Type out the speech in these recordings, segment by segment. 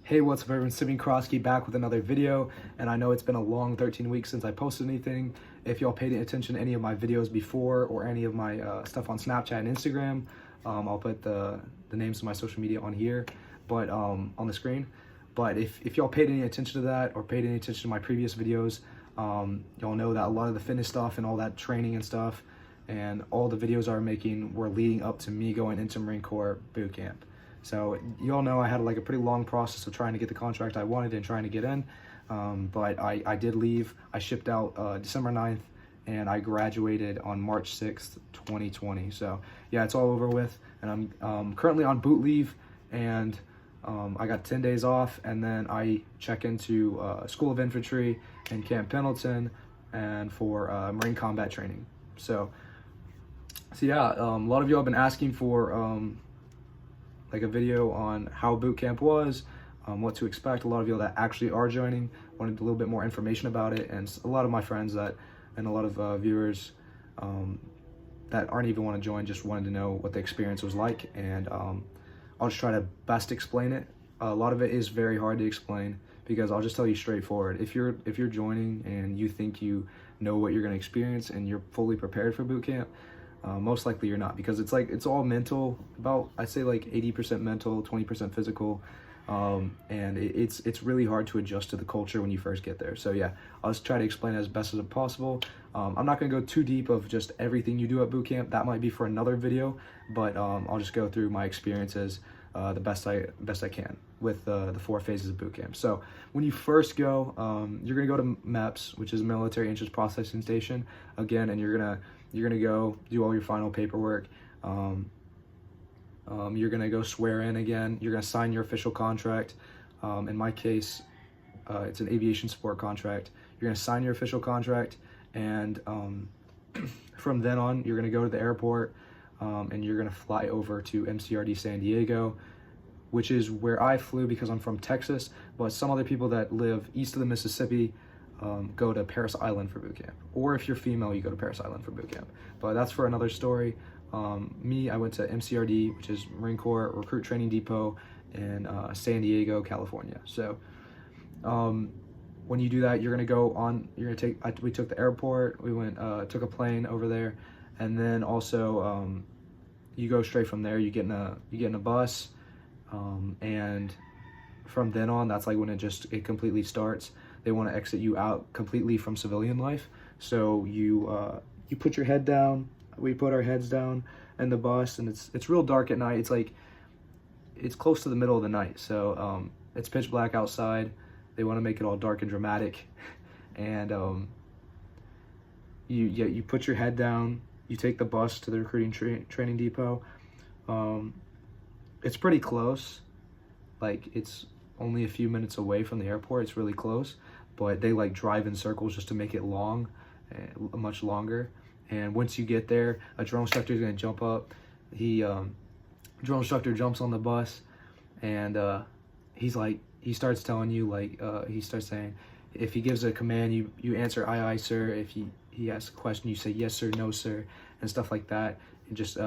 Hey, what's up everyone, Simeon Krosky back with another video, and I know it's been a long 13 weeks since I posted anything. If y'all paid attention to any of my videos before or any of my stuff on Snapchat and Instagram, I'll put the names of my social media on here, but on the screen. But if y'all paid any attention to that or paid any attention to my previous videos, y'all know that a lot of the fitness stuff and all that training and stuff and all the videos I was making were leading up to me going into Marine Corps boot camp. So you all know I had like a pretty long process of trying to get the contract I wanted and trying to get in, but I did leave. I shipped out December 9th and I graduated on March 6th, 2020. So yeah, it's all over with, and I'm currently on boot leave, and I got 10 days off, and then I check into School of Infantry in Camp Pendleton and for Marine combat training. So yeah, a lot of you have been asking for like a video on how boot camp was, what to expect. A lot of you that actually are joining wanted a little bit more information about it, and a lot of my friends and a lot of viewers that aren't even want to join just wanted to know what the experience was like, and I'll just try to best explain it. A lot of it is very hard to explain because I'll just tell you straightforward. If you're joining and you think you know what you're going to experience and you're fully prepared for boot camp, most likely you're not, because it's all mental. About, I'd say like 80% mental, 20% physical, and it's really hard to adjust to the culture when you first get there. So yeah, I'll just try to explain it as best as possible. I'm not going to go too deep of just everything you do at boot camp. That might be for another video, but I'll just go through my experiences the best I can with the 4 phases of boot camp. So when you first go, you're gonna go to MEPS, which is Military Interest Processing Station, again, and you're gonna go do all your final paperwork. You're gonna go swear in again. You're gonna sign your official contract. In my case, it's an aviation support contract. You're gonna sign your official contract, and from then on, you're gonna go to the airport, and you're gonna fly over to MCRD San Diego, which is where I flew because I'm from Texas, but some other people that live east of the Mississippi go to Parris Island for boot camp. Or if you're female, you go to Parris Island for boot camp. But that's for another story. I went to MCRD, which is Marine Corps Recruit Training Depot in San Diego, California. So when you do that, you're gonna go on, we took the airport, we went, took a plane over there, and then also you go straight from there, you get in a bus, and from then on, that's like when it completely starts. They want to exit you out completely from civilian life. So you put your head down, we put our heads down in the bus, and it's real dark at night. It's close to the middle of the night, so it's pitch black outside. They want to make it all dark and dramatic, and you put your head down, you take the bus to the recruiting training depot. It's pretty close, like it's only a few minutes away from the airport. It's really close, but they like drive in circles just to make it long, much longer. And once you get there, a drill instructor is going to jump up. Drill instructor jumps on the bus, and he starts telling you, he starts saying, if he gives a command, you answer aye, aye, sir. If he asks a question, you say yes, sir, no, sir, and stuff like that. And just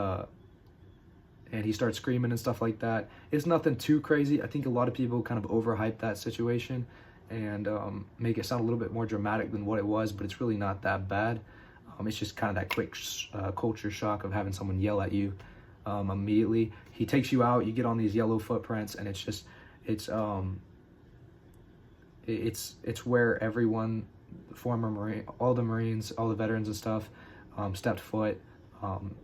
and he starts screaming and stuff like that. It's nothing too crazy. I think a lot of people kind of overhype that situation and make it sound a little bit more dramatic than what it was, but it's really not that bad. It's just kind of that quick culture shock of having someone yell at you immediately. He takes you out, you get on these yellow footprints, and it's where everyone, former Marine, all the Marines, all the veterans and stuff, stepped foot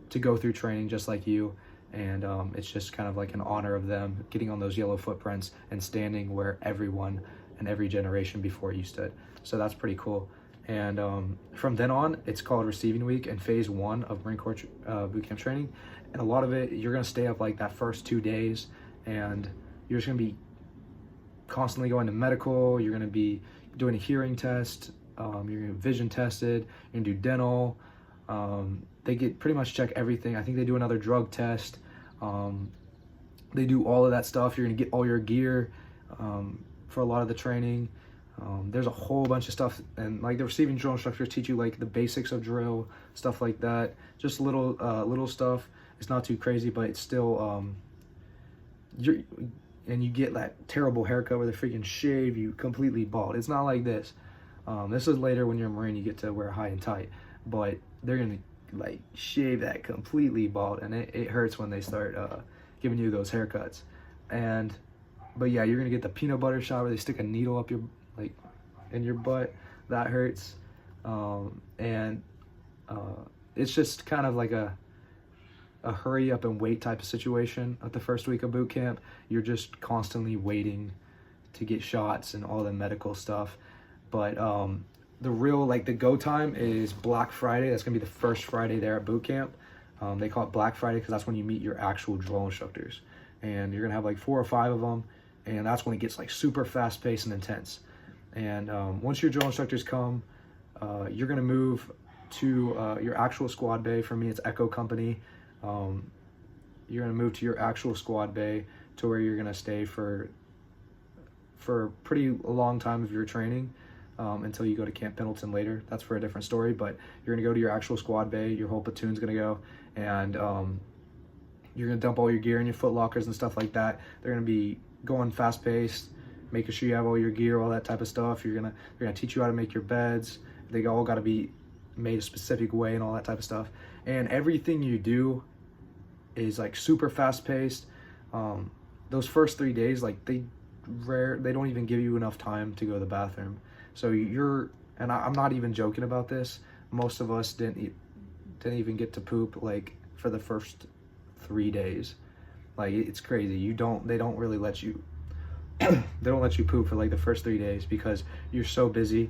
to go through training just like you. And it's just kind of like an honor of them getting on those yellow footprints and standing where everyone and every generation before you stood. So that's pretty cool. And from then on, it's called Receiving Week and Phase 1 of Marine Corps boot camp training. And a lot of it, you're gonna stay up like that first 2 days, and you're just gonna be constantly going to medical. You're gonna be doing a hearing test. You're gonna be vision tested. You're gonna do dental. They pretty much check everything. I think they do another drug test. They do all of that stuff. You're gonna get all your gear for a lot of the training. There's a whole bunch of stuff, and like the receiving drill instructors teach you like the basics of drill, stuff like that. Just little stuff. It's not too crazy, but it's still and you get that terrible haircut where they freaking shave you completely bald. It's not like this. This is later when you're a Marine, you get to wear high and tight, but they're gonna like shave that completely bald, and it hurts when they start giving you those haircuts. But yeah, you're gonna get the peanut butter shot where they stick a needle up your in your butt. That hurts, and it's just kind of like a hurry up and wait type of situation at the first week of boot camp. You're just constantly waiting to get shots and all the medical stuff. But the real, like, the go time is Black Friday. That's gonna be the first Friday there at boot camp. They call it Black Friday because that's when you meet your actual drill instructors, and you're gonna have like 4 or 5 of them, and that's when it gets like super fast paced and intense. And once your drill instructors come, you're gonna move to your actual squad bay. For me, it's Echo Company. You're gonna move to your actual squad bay to where you're gonna stay for a pretty long time of your training, until you go to Camp Pendleton later. That's for a different story, but you're gonna go to your actual squad bay. Your whole platoon's gonna go, and you're gonna dump all your gear in your foot lockers and stuff like that. They're gonna be going fast paced, making sure you have all your gear, all that type of stuff. They're gonna teach you how to make your beds. They all got to be made a specific way and all that type of stuff. And everything you do is like super fast paced. Those first 3 days, like they don't even give you enough time to go to the bathroom. So and I'm not even joking about this. Most of us didn't even get to poop like for the first 3 days. Like, it's crazy. They don't really let you they don't let you poop for like the first 3 days because you're so busy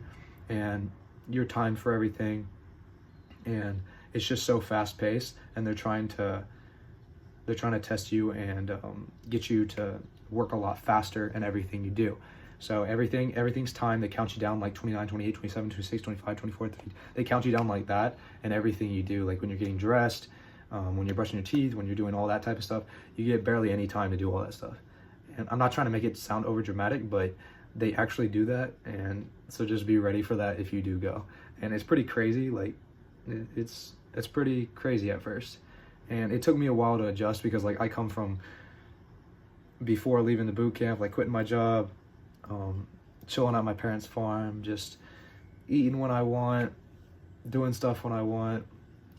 and you're timed for everything, and it's just so fast paced, and they're trying to test you and get you to work a lot faster in everything you do. So everything's timed. They count you down like 29, 28, 27, 26, 25, 24, 30. They count you down like that, and everything you do, like when you're getting dressed, when you're brushing your teeth, when you're doing all that type of stuff, you get barely any time to do all that stuff. And I'm not trying to make it sound over dramatic, but they actually do that, and so just be ready for that if you do go. And it's pretty crazy. Like, it's pretty crazy at first, and it took me a while to adjust because like I come from, before leaving the boot camp, like quitting my job, chilling at my parents' farm, just eating when I want, doing stuff when I want,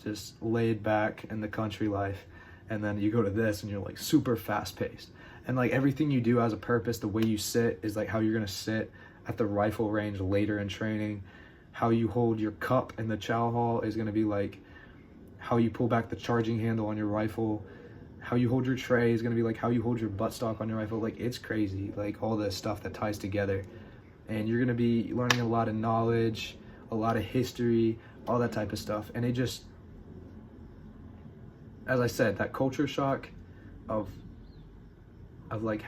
just laid back in the country life. And then you go to this and you're like super fast paced, and like everything you do has a purpose. The way you sit is like how you're gonna sit at the rifle range later in training. How you hold your cup in the chow hall is gonna be like how you pull back the charging handle on your rifle. How you hold your tray is gonna be like how you hold your buttstock on your rifle. Like, it's crazy, like all this stuff that ties together. And you're gonna be learning a lot of knowledge, a lot of history, all that type of stuff. And it just, as I said, that culture shock of like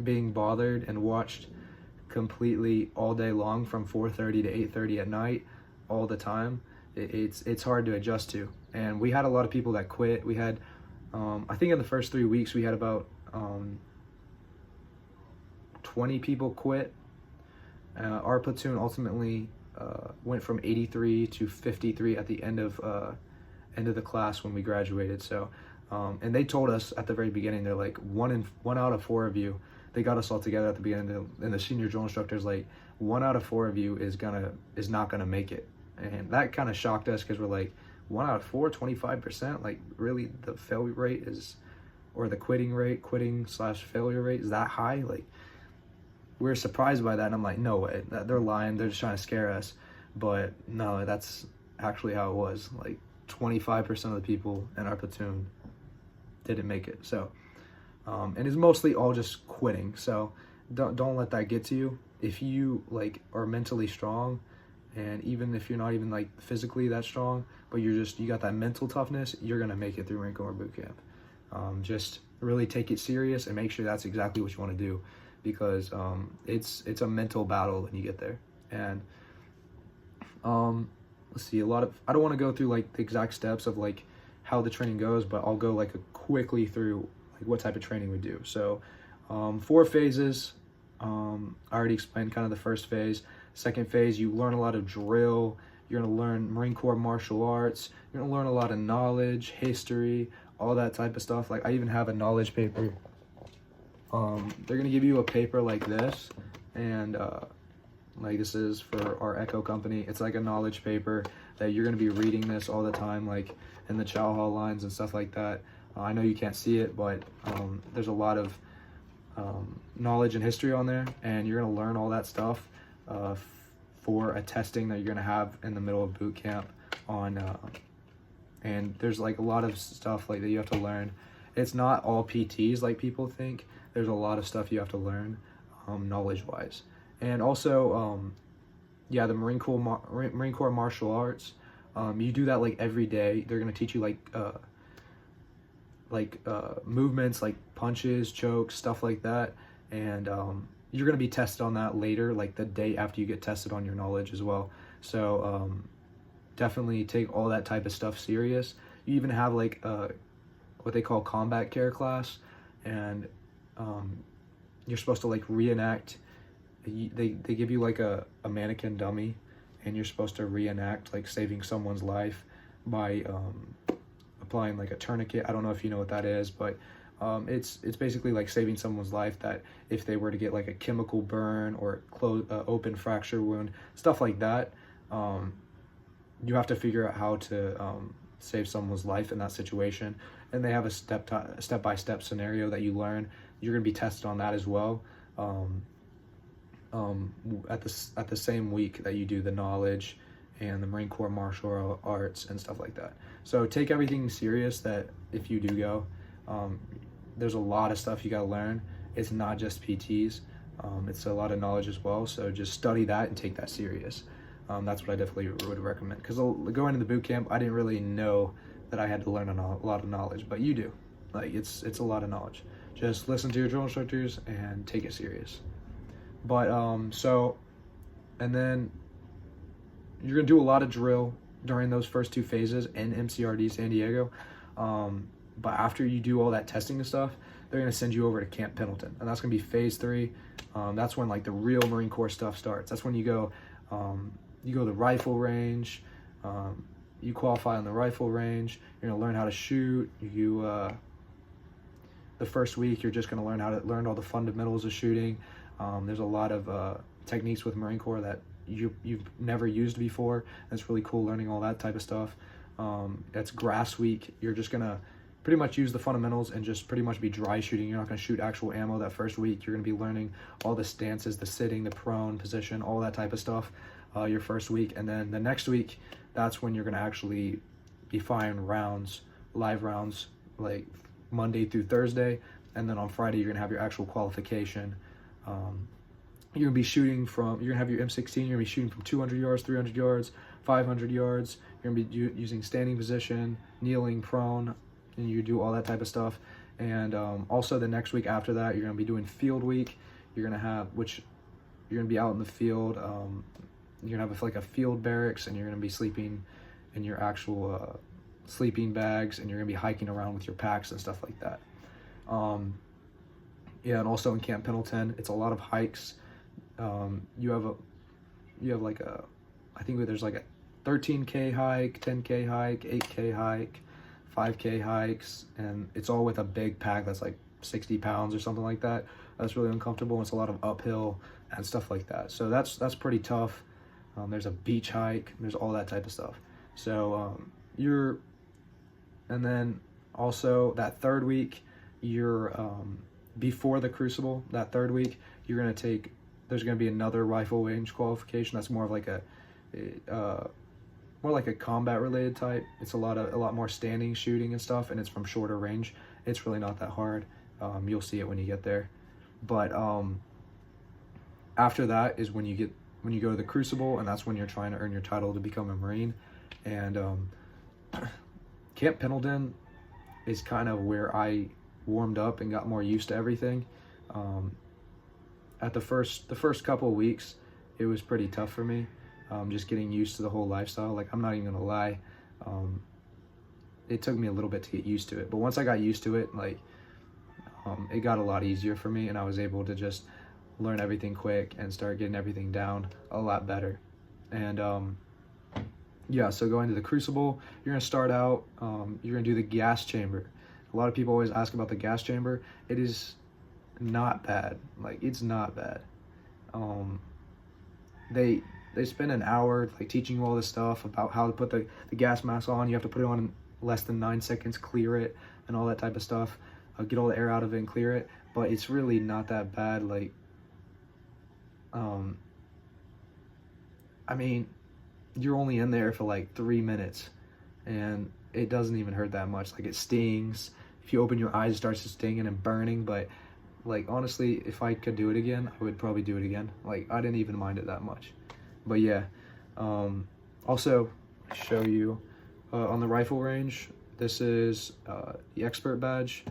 being bothered and watched completely all day long from 4:30 to 8:30 at night all the time, it's hard to adjust to. And we had a lot of people that quit. We had I think in the first 3 weeks we had about 20 people quit. Our platoon ultimately went from 83 to 53 at the end of the class when we graduated. So and they told us at the very beginning, they're like, one out of 4 of you, they got us all together at the beginning, and the senior drill instructors, like, 1 out of 4 of you is not gonna make it. And that kind of shocked us because we're like, 1 out of 4, 25%, like, really the failure rate is, or the quitting/failure rate is that high? Like, we're surprised by that. And I'm like, no way, they're lying, they're just trying to scare us. But no, that's actually how it was. Like, 25% of the people in our platoon didn't make it. So and it's mostly all just quitting. So don't let that get to you. If you like are mentally strong, and even if you're not even like physically that strong, but you got that mental toughness, you're gonna make it through Marine Corps boot camp. Just really take it serious and make sure that's exactly what you want to do, because it's a mental battle when you get there. And let's see, I don't want to go through like the exact steps of like how the training goes, but I'll go like quickly through like what type of training we do. So 4 phases. I already explained kind of the first phase. Second phase, you learn a lot of drill. You're going to learn Marine Corps martial arts. You're going to learn a lot of knowledge, history, all that type of stuff. Like, I even have a knowledge paper they're gonna give you a paper like this, and like this is for our Echo company. It's like a knowledge paper that you're gonna be reading this all the time, like in the chow hall lines and stuff like that. I know you can't see it, but there's a lot of knowledge and history on there, and you're gonna learn all that stuff for a testing that you're gonna have in the middle of boot camp on. And there's like a lot of stuff like that you have to learn. It's not all PTs like people think. There's a lot of stuff you have to learn knowledge-wise. And also, yeah, the Marine Corps martial arts. You do that like every day. They're gonna teach you like movements, like punches, chokes, stuff like that. And you're gonna be tested on that later, like the day after you get tested on your knowledge as well. So definitely take all that type of stuff serious. You even have like what they call combat care class, and you're supposed to like reenact. They give you like a mannequin dummy, and you're supposed to reenact like saving someone's life by applying like a tourniquet. I don't know if you know what that is, but it's basically like saving someone's life, that if they were to get like a chemical burn or open fracture wound, stuff like that, you have to figure out how to save someone's life in that situation. And they have a step-by-step scenario that you learn. You're going to be tested on that as well at the same week that you do the knowledge and the Marine Corps martial arts and stuff like that. So take everything serious, that if you do go, there's a lot of stuff you got to learn. It's not just PTs. It's a lot of knowledge as well. So just study that and take that serious. That's what I definitely would recommend. Because going into the boot camp, I didn't really know that I had to learn a lot of knowledge, but you do. Like it's a lot of knowledge. Just listen to your drill instructors and take it serious. But and then you're gonna do a lot of drill during those first 2 phases in MCRD San Diego. But after you do all that testing and stuff, they're gonna send you over to Camp Pendleton, and that's gonna be phase 3. That's when like the real Marine Corps stuff starts. That's when you go to the rifle range. You qualify on the rifle range. You're gonna learn how to shoot. The first week, you're just gonna learn all the fundamentals of shooting. There's a lot of techniques with Marine Corps that you've never used before. And it's really cool learning all that type of stuff. It's grass week. You're just gonna pretty much use the fundamentals and just pretty much be dry shooting. You're not gonna shoot actual ammo that first week. You're gonna be learning all the stances, the sitting, the prone position, all that type of stuff your first week. And then the next week, that's when you're gonna actually be firing rounds, live rounds, like Monday through Thursday. And then on Friday, you're gonna have your actual qualification. You're gonna be shooting from, you're gonna have your M16, you're gonna be shooting from 200 yards, 300 yards, 500 yards. You're gonna be using standing position, kneeling, prone, and you do all that type of stuff. And also the next week after that, you're gonna be doing field week. You're gonna be out in the field. You're gonna have like a field barracks, and you're gonna be sleeping in your actual sleeping bags, and you're gonna be hiking around with your packs and stuff like that. Yeah, and also in Camp Pendleton, it's a lot of hikes. You have like I think there's like a 13K hike, 10K hike, 8K hike, 5K hikes, and it's all with a big pack that's like 60 pounds or something like that. That's really uncomfortable. It's a lot of uphill and stuff like that. So that's pretty tough. There's a beach hike. There's all that type of stuff. So and then also that third week, before the Crucible, that third week, there's gonna be another rifle range qualification. That's more of like a combat related type. It's a lot more standing shooting and stuff, and it's from shorter range. It's really not that hard. You'll see it when you get there. But after that is when you go to the Crucible, and that's when you're trying to earn your title to become a Marine. And Camp Pendleton is kind of where I warmed up and got more used to everything. At the first couple of weeks, it was pretty tough for me, just getting used to the whole lifestyle. Like, I'm not even gonna lie, it took me a little bit to get used to it. But once I got used to it, like, it got a lot easier for me, and I was able to just learn everything quick and start getting everything down a lot better. And yeah, so going to the Crucible, you're gonna start out, you're gonna do the gas chamber. A lot of people always ask about the gas chamber. not bad. Like, it's not bad. Um, they spend an hour like teaching you all this stuff about how to put the gas mask on. You have to put it on in less than 9 seconds, clear it, and all that type of stuff. Get all the air out of it and clear it. But it's really not that bad. Like, I mean, you're only in there for like 3 minutes, and it doesn't even hurt that much. Like, it stings. If you open your eyes, it starts to stinging and burning. But like, honestly, if I could do it again, I would probably do it again. Like, I didn't even mind it that much. But yeah, also show you on the rifle range, this is the expert badge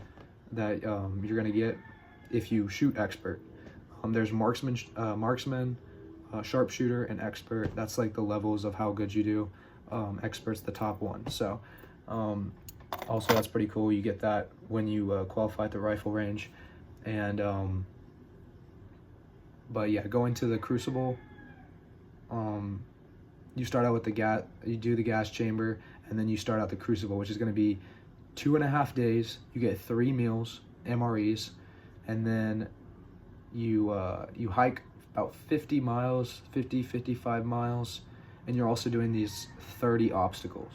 that you're gonna get if you shoot expert. There's marksman, sharpshooter, and expert. That's like the levels of how good you do. Expert's the top one. So also that's pretty cool. You get that when you qualify at the rifle range. And but yeah, going to the Crucible, you start out with the gas, you do the gas chamber, and then you start out the Crucible, which is going to be 2.5 days. You get 3 meals, MREs, and then you hike about 50 miles, 55 miles, and you're also doing these 30 obstacles.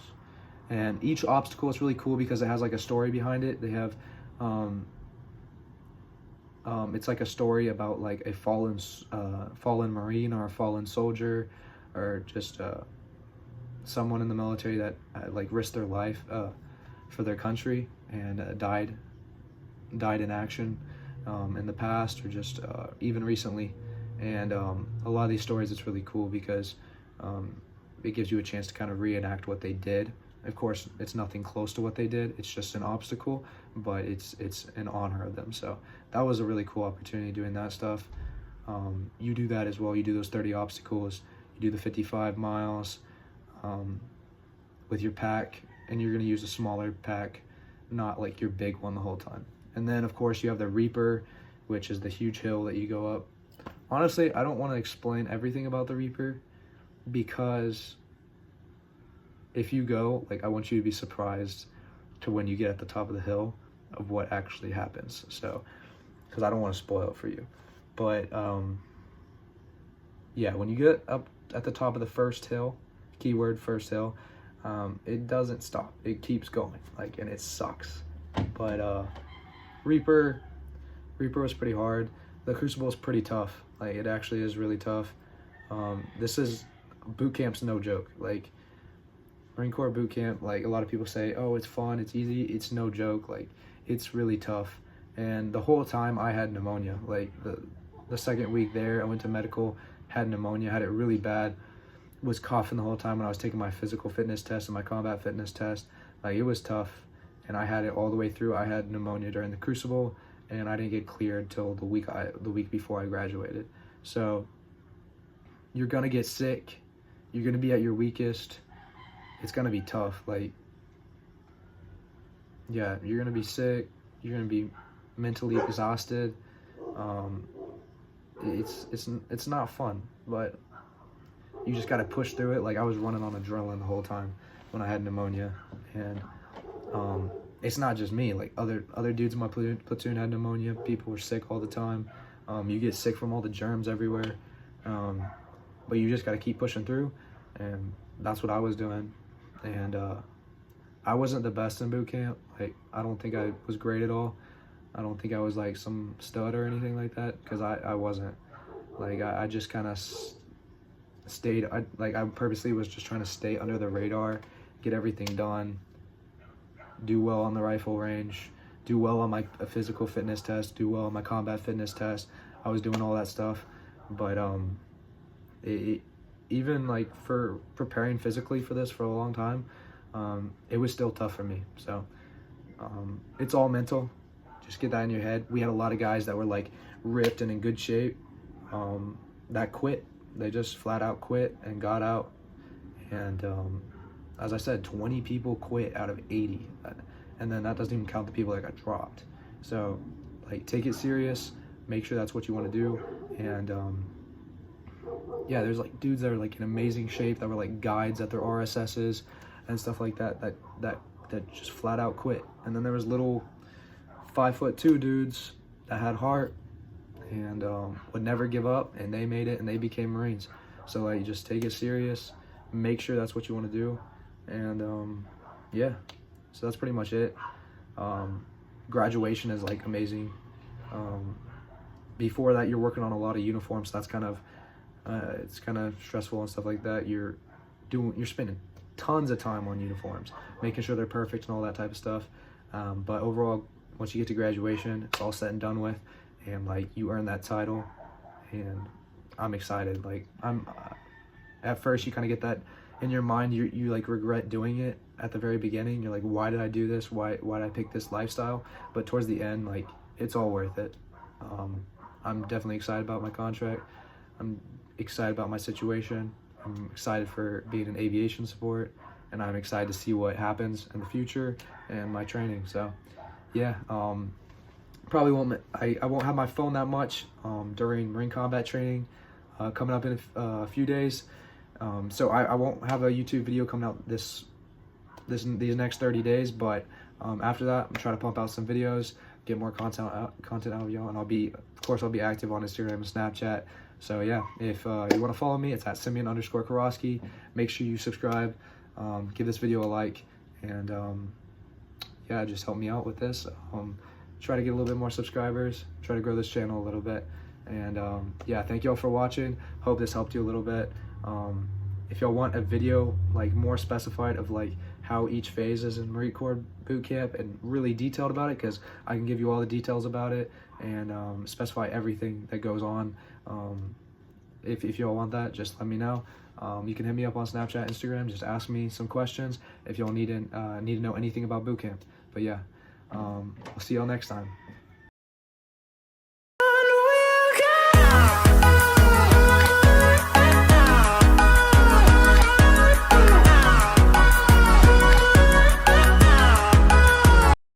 And each obstacle is really cool because it has like a story behind it. They have it's like a story about like a fallen Marine or a fallen soldier, or just someone in the military that like risked their life for their country and died in action in the past, or just even recently. And a lot of these stories, it's really cool because it gives you a chance to kind of reenact what they did. Of course, it's nothing close to what they did. It's just an obstacle, but it's in honor of them. So that was a really cool opportunity doing that stuff. You do that as well. You do those 30 obstacles. You do the 55 miles with your pack, and you're going to use a smaller pack, not like your big one the whole time. And then, of course, you have the Reaper, which is the huge hill that you go up. Honestly, I don't want to explain everything about the Reaper, because if you go, like, I want you to be surprised to when you get at the top of the hill of what actually happens. So, because I don't want to spoil it for you. But, yeah, when you get up at the top of the first hill, keyword first hill, it doesn't stop. It keeps going, like, and it sucks. But, Reaper was pretty hard. The Crucible is pretty tough. Like, it actually is really tough. This is, boot camp's no joke. Like, Marine Corps boot camp, like, a lot of people say, oh, it's fun, it's easy. It's no joke. Like, it's really tough. And the whole time I had pneumonia. Like, the second week there, I went to medical, had pneumonia, had it really bad, was coughing the whole time when I was taking my physical fitness test and my combat fitness test. Like, it was tough, and I had it all the way through. I had pneumonia during the Crucible, and I didn't get cleared till the week before I graduated. So you're gonna get sick. You're gonna be at your weakest. It's gonna be tough. Like, yeah, you're gonna be sick. You're gonna be mentally exhausted. It's not fun, but you just gotta push through it. Like, I was running on adrenaline the whole time when I had pneumonia, and it's not just me. Like, other dudes in my platoon had pneumonia. People were sick all the time. You get sick from all the germs everywhere, but you just gotta keep pushing through, and that's what I was doing. And I wasn't the best in boot camp. Like, I don't think I was great at all. I don't think I was like some stud or anything like that, because I wasn't. Like, I just kind of stayed. I purposely was just trying to stay under the radar, get everything done, do well on the rifle range, do well on my physical fitness test, do well on my combat fitness test. I was doing all that stuff, but even like for preparing physically for this for a long time, it was still tough for me. So it's all mental. Just get that in your head. We had a lot of guys that were like ripped and in good shape that quit. They just flat out quit and got out. And as I said, 20 people quit out of 80. And then that doesn't even count the people that got dropped. So, like, take it serious. Make sure that's what you want to do. And yeah, there's like dudes that are like in amazing shape that were like guides at their RSSs and stuff like that that just flat out quit. And then there was little 5'2" dudes that had heart and would never give up, and they made it and they became Marines. So like, just take it serious, make sure that's what you want to do, and yeah, so that's pretty much it. Graduation is like amazing. Before that, you're working on a lot of uniforms, so that's kind of it's kind of stressful and stuff like that. You're spending tons of time on uniforms, making sure they're perfect and all that type of stuff. But overall, once you get to graduation, it's all said and done with, and like, you earn that title, and I'm excited. Like, at first you kind of get that in your mind, you like regret doing it at the very beginning. You're like, why did I do this? Why did I pick this lifestyle? But towards the end, like, it's all worth it. I'm definitely excited about my contract. I'm excited about my situation. I'm excited for being in aviation support, and I'm excited to see what happens in the future and my training. So yeah, probably I won't have my phone that much during Marine combat training coming up in a few days. So I won't have a YouTube video coming out these next 30 days, but after that, I'm trying to pump out some videos, get more content out of y'all, and I'll be active on Instagram and Snapchat. So yeah, if you want to follow me, it's at Simeon_Karosky. Make sure you subscribe, give this video a like, and yeah, just help me out with this. Try to get a little bit more subscribers, try to grow this channel a little bit, and yeah, thank y'all for watching. Hope this helped you a little bit. If y'all want a video like more specified of like how each phase is in Marine Corps boot camp and really detailed about it, because I can give you all the details about it and specify everything that goes on. If y'all want that, just let me know. You can hit me up on Snapchat, Instagram, just ask me some questions if y'all need to know anything about boot camp. But yeah, I'll see y'all next time.